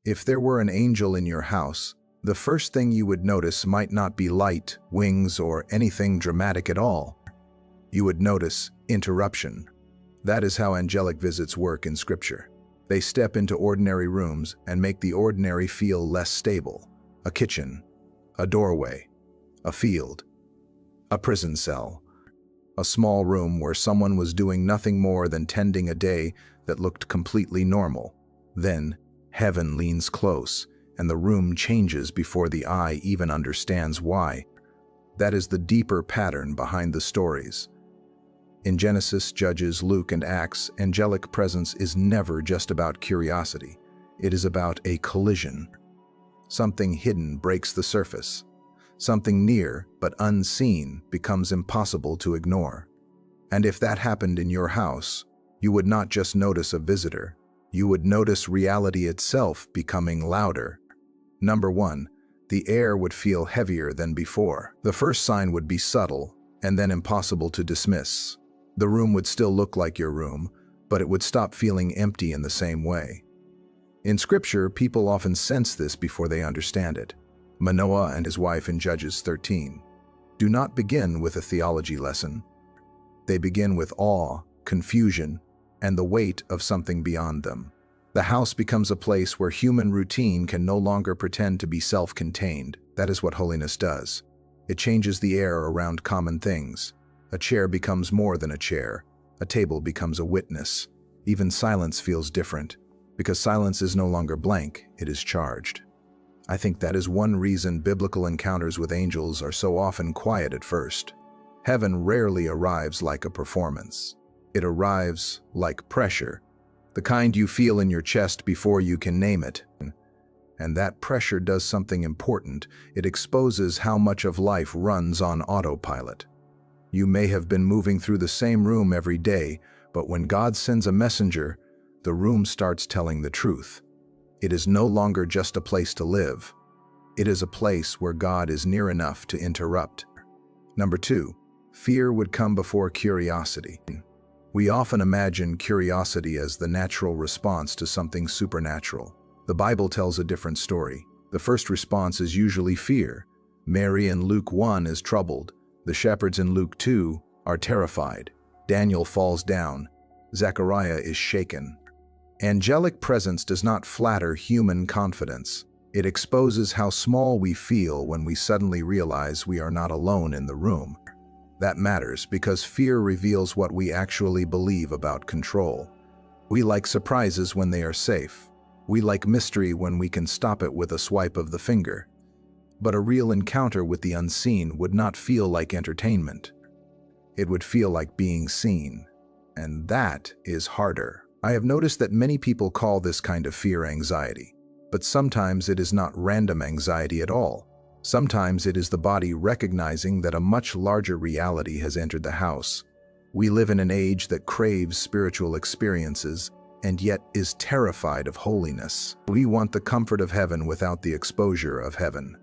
If there were an angel in your house, the first thing you would notice might not be light, wings, or anything dramatic at all. You would notice interruption. That is how angelic visits work in Scripture. They step into ordinary rooms and make the ordinary feel less stable. A kitchen, a doorway, a field, a prison cell, a small room where someone was doing nothing more than tending a day that looked completely normal. Then, heaven leans close, and the room changes before the eye even understands why. That is the deeper pattern behind the stories. In Genesis, Judges, Luke, and Acts, angelic presence is never just about curiosity. It is about a collision. Something hidden breaks the surface. Something near but unseen becomes impossible to ignore. And if that happened in your house, you would not just notice a visitor. You would notice reality itself becoming louder. Number 1, the air would feel heavier than before. The first sign would be subtle and then impossible to dismiss. The room would still look like your room, but it would stop feeling empty in the same way. In Scripture, people often sense this before they understand it. Manoah and his wife in Judges 13 do not begin with a theology lesson. They begin with awe, confusion, and the weight of something beyond them. The house becomes a place where human routine can no longer pretend to be self-contained. That is what holiness does. It changes the air around common things. A chair becomes more than a chair. A table becomes a witness. Even silence feels different, because silence is no longer blank, it is charged. I think that is one reason biblical encounters with angels are so often quiet at first. Heaven rarely arrives like a performance. It arrives like pressure, the kind you feel in your chest before you can name it. And that pressure does something important. It exposes how much of life runs on autopilot. You may have been moving through the same room every day, but when God sends a messenger, the room starts telling the truth. It is no longer just a place to live. It is a place where God is near enough to interrupt. Number 2, fear would come before curiosity. We often imagine curiosity as the natural response to something supernatural. The Bible tells a different story. The first response is usually fear. Mary in Luke 1 is troubled. The shepherds in Luke 2 are terrified. Daniel falls down. Zechariah is shaken. Angelic presence does not flatter human confidence. It exposes how small we feel when we suddenly realize we are not alone in the room. That matters because fear reveals what we actually believe about control. We like surprises when they are safe. We like mystery when we can stop it with a swipe of the finger. But a real encounter with the unseen would not feel like entertainment. It would feel like being seen. And that is harder. I have noticed that many people call this kind of fear anxiety. But sometimes it is not random anxiety at all. Sometimes it is the body recognizing that a much larger reality has entered the house. We live in an age that craves spiritual experiences and yet is terrified of holiness. We want the comfort of heaven without the exposure of heaven.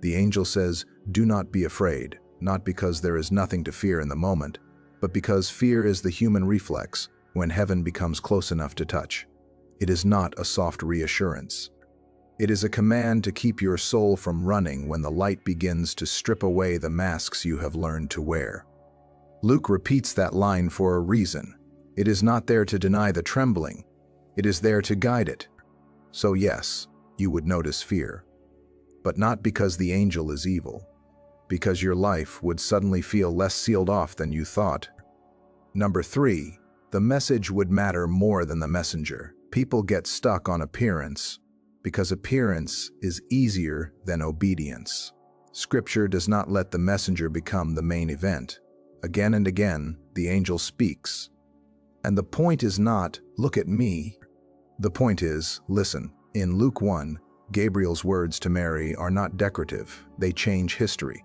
The angel says, "Do not be afraid," not because there is nothing to fear in the moment, but because fear is the human reflex when heaven becomes close enough to touch. It is not a soft reassurance. It is a command to keep your soul from running when the light begins to strip away the masks you have learned to wear. Luke repeats that line for a reason. It is not there to deny the trembling. It is there to guide it. So yes, you would notice fear. But not because the angel is evil. Because your life would suddenly feel less sealed off than you thought. Number 3, the message would matter more than the messenger. People get stuck on appearance because appearance is easier than obedience. Scripture does not let the messenger become the main event. Again and again, the angel speaks. And the point is not, "Look at me." The point is, listen. In Luke 1, Gabriel's words to Mary are not decorative, they change history.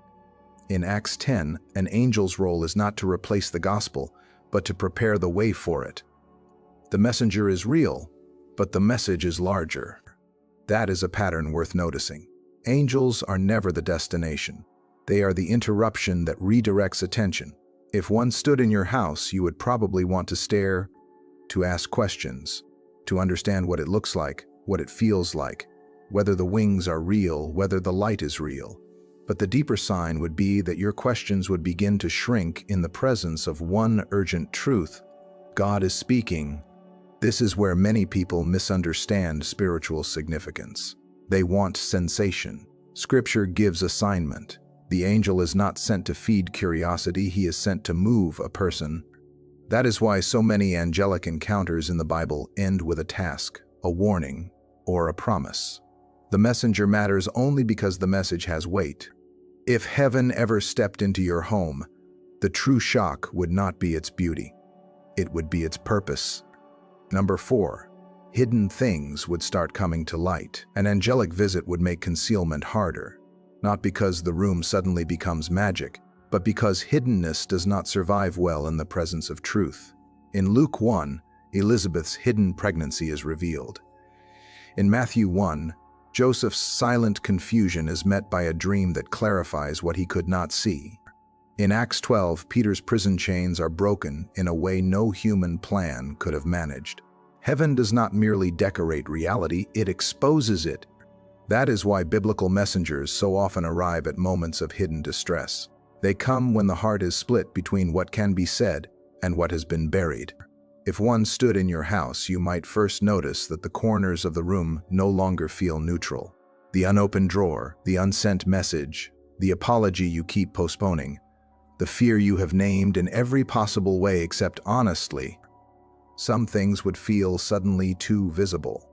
In Acts 10, an angel's role is not to replace the gospel, but to prepare the way for it. The messenger is real, but the message is larger. That is a pattern worth noticing. Angels are never the destination. They are the interruption that redirects attention. If one stood in your house, you would probably want to stare, to ask questions, to understand what it looks like, what it feels like, whether the wings are real, whether the light is real. But the deeper sign would be that your questions would begin to shrink in the presence of one urgent truth: God is speaking. This is where many people misunderstand spiritual significance. They want sensation. Scripture gives assignment. The angel is not sent to feed curiosity, he is sent to move a person. That is why so many angelic encounters in the Bible end with a task, a warning, or a promise. The messenger matters only because the message has weight. If heaven ever stepped into your home, the true shock would not be its beauty. It would be its purpose. Number 4. Hidden things would start coming to light. An angelic visit would make concealment harder, not because the room suddenly becomes magic, but because hiddenness does not survive well in the presence of truth. In Luke 1, Elizabeth's hidden pregnancy is revealed. In Matthew 1, Joseph's silent confusion is met by a dream that clarifies what he could not see. In Acts 12, Peter's prison chains are broken in a way no human plan could have managed. Heaven does not merely decorate reality, it exposes it. That is why biblical messengers so often arrive at moments of hidden distress. They come when the heart is split between what can be said and what has been buried. If one stood in your house, you might first notice that the corners of the room no longer feel neutral. The unopened drawer, the unsent message, the apology you keep postponing, the fear you have named in every possible way except honestly. Some things would feel suddenly too visible.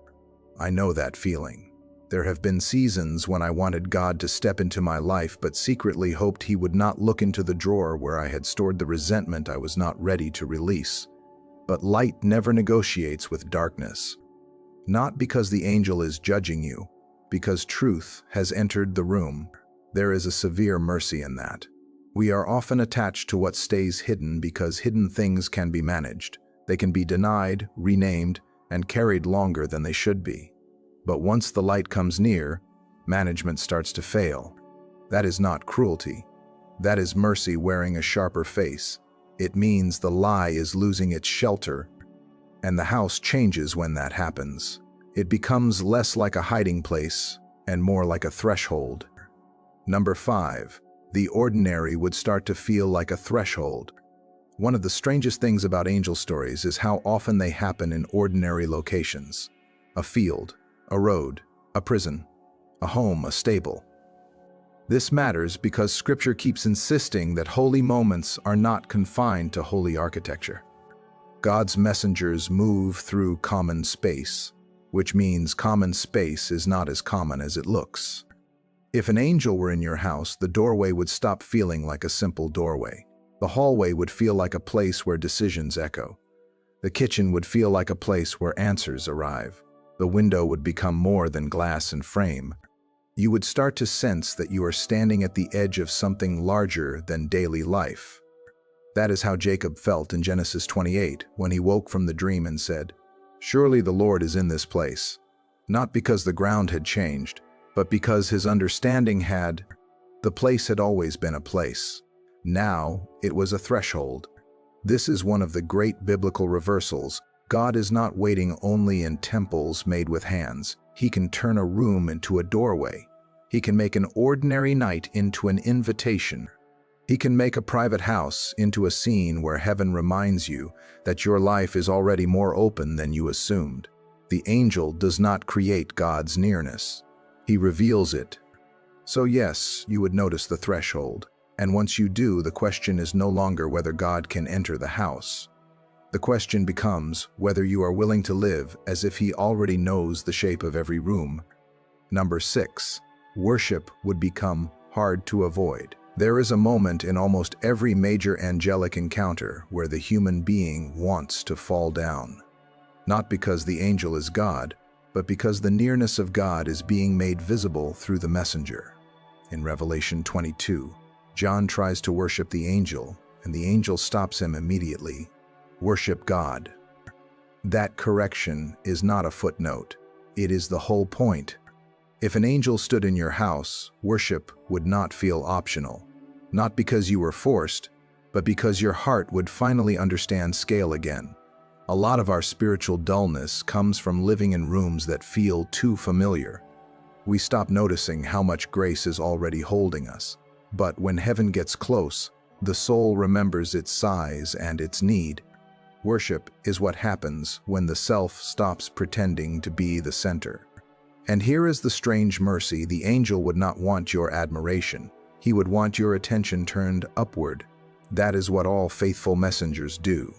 I know that feeling. There have been seasons when I wanted God to step into my life but secretly hoped He would not look into the drawer where I had stored the resentment I was not ready to release. But light never negotiates with darkness. Not because the angel is judging you, because truth has entered the room. There is a severe mercy in that. We are often attached to what stays hidden because hidden things can be managed. They can be denied, renamed, and carried longer than they should be. But once the light comes near, management starts to fail. That is not cruelty. That is mercy wearing a sharper face. It means the lie is losing its shelter, and the house changes when that happens. It becomes less like a hiding place and more like a threshold. Number 5. The ordinary would start to feel like a threshold. One of the strangest things about angel stories is how often they happen in ordinary locations. A field, a road, a prison, a home, a stable. This matters because Scripture keeps insisting that holy moments are not confined to holy architecture. God's messengers move through common space, which means common space is not as common as it looks. If an angel were in your house, the doorway would stop feeling like a simple doorway. The hallway would feel like a place where decisions echo. The kitchen would feel like a place where answers arrive. The window would become more than glass and frame. You would start to sense that you are standing at the edge of something larger than daily life. That is how Jacob felt in Genesis 28 when he woke from the dream and said, "Surely the Lord is in this place," not because the ground had changed, but because his understanding had. The place had always been a place. Now it was a threshold. This is one of the great biblical reversals. God is not waiting only in temples made with hands. He can turn a room into a doorway. He can make an ordinary night into an invitation. He can make a private house into a scene where heaven reminds you that your life is already more open than you assumed. The angel does not create God's nearness. He reveals it. So yes, you would notice the threshold. And once you do, the question is no longer whether God can enter the house. The question becomes whether you are willing to live as if He already knows the shape of every room. Number 6. Worship would become hard to avoid. There is a moment in almost every major angelic encounter where the human being wants to fall down. Not because the angel is God, but because the nearness of God is being made visible through the messenger. In Revelation 22, John tries to worship the angel, and the angel stops him immediately. Worship God. That correction is not a footnote. It is the whole point. If an angel stood in your house, worship would not feel optional. Not because you were forced, but because your heart would finally understand scale again. A lot of our spiritual dullness comes from living in rooms that feel too familiar. We stop noticing how much grace is already holding us. But when heaven gets close, the soul remembers its size and its need. Worship is what happens when the self stops pretending to be the center. And here is the strange mercy: the angel would not want your admiration. He would want your attention turned upward. That is what all faithful messengers do.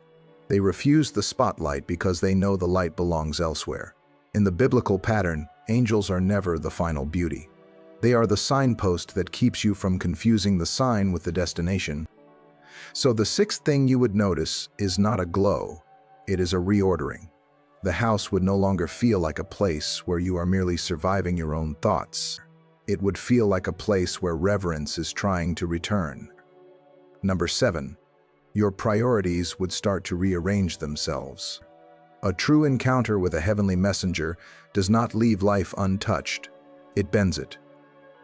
They refuse the spotlight because they know the light belongs elsewhere. In the biblical pattern, angels are never the final beauty. They are the signpost that keeps you from confusing the sign with the destination. So the sixth thing you would notice is not a glow, it is a reordering. The house would no longer feel like a place where you are merely surviving your own thoughts. It would feel like a place where reverence is trying to return. Number 7. Your priorities would start to rearrange themselves. A true encounter with a heavenly messenger does not leave life untouched. It bends it.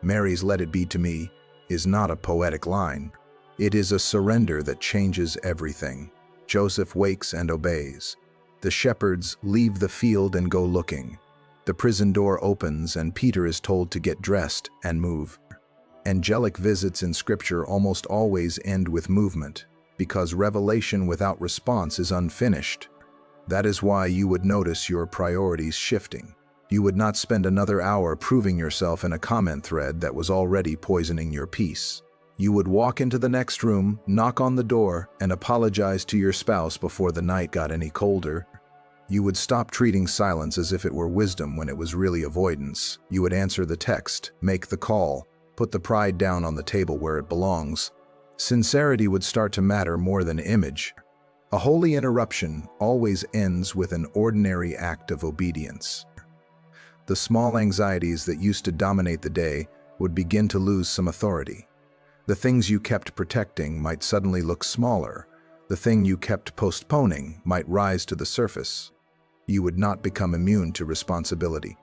Mary's "Let it be to me" is not a poetic line. It is a surrender that changes everything. Joseph wakes and obeys. The shepherds leave the field and go looking. The prison door opens and Peter is told to get dressed and move. Angelic visits in Scripture almost always end with movement, because revelation without response is unfinished. That is why you would notice your priorities shifting. You would not spend another hour proving yourself in a comment thread that was already poisoning your peace. You would walk into the next room, knock on the door, and apologize to your spouse before the night got any colder. You would stop treating silence as if it were wisdom when it was really avoidance. You would answer the text, make the call, put the pride down on the table where it belongs. Sincerity would start to matter more than image. A holy interruption always ends with an ordinary act of obedience. The small anxieties that used to dominate the day would begin to lose some authority. The things you kept protecting might suddenly look smaller. The thing you kept postponing might rise to the surface. You would not become immune to responsibility.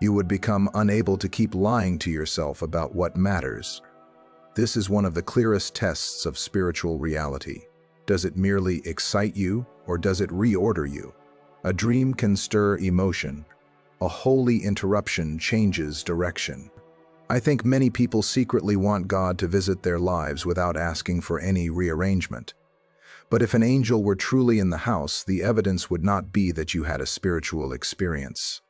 You would become unable to keep lying to yourself about what matters. This is one of the clearest tests of spiritual reality. Does it merely excite you, or does it reorder you? A dream can stir emotion. A holy interruption changes direction. I think many people secretly want God to visit their lives without asking for any rearrangement. But if an angel were truly in the house, the evidence would not be that you had a spiritual experience.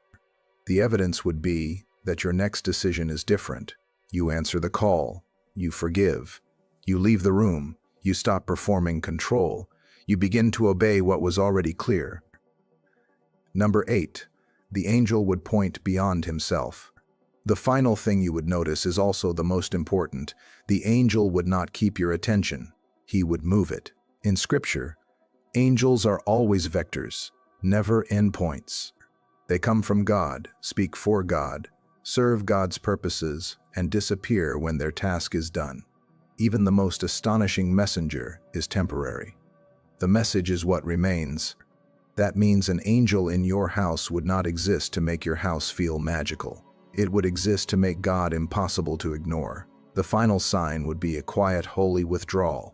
The evidence would be that your next decision is different. You answer the call. You forgive. You leave the room. You stop performing control. You begin to obey what was already clear. Number 8. The angel would point beyond himself. The final thing you would notice is also the most important. The angel would not keep your attention. He would move it. In Scripture, angels are always vectors, never endpoints. They come from God, speak for God, serve God's purposes, and disappear when their task is done. Even the most astonishing messenger is temporary. The message is what remains. That means an angel in your house would not exist to make your house feel magical. It would exist to make God impossible to ignore. The final sign would be a quiet, holy withdrawal.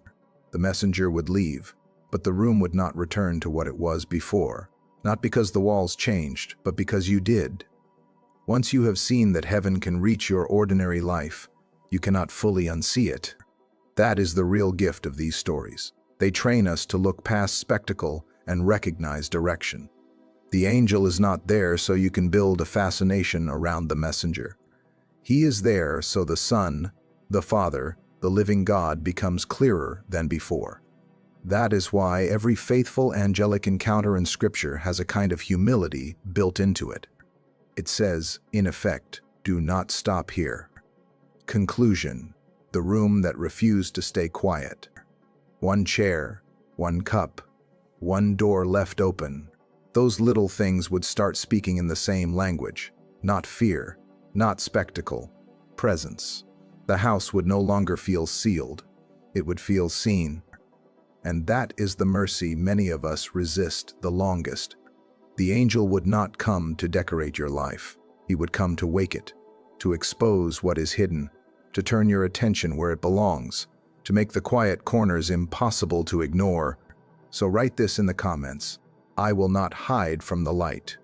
The messenger would leave, but the room would not return to what it was before. Not because the walls changed, but because you did. Once you have seen that heaven can reach your ordinary life, you cannot fully unsee it. That is the real gift of these stories. They train us to look past spectacle and recognize direction. The angel is not there so you can build a fascination around the messenger. He is there so the Son, the Father, the living God becomes clearer than before. That is why every faithful angelic encounter in Scripture has a kind of humility built into it. It says, in effect, do not stop here. Conclusion: the room that refused to stay quiet. One chair, one cup, one door left open. Those little things would start speaking in the same language. Not fear, not spectacle, presence. The house would no longer feel sealed. It would feel seen. And that is the mercy many of us resist the longest. The angel would not come to decorate your life. He would come to wake it, to expose what is hidden, to turn your attention where it belongs, to make the quiet corners impossible to ignore. So write this in the comments: I will not hide from the light.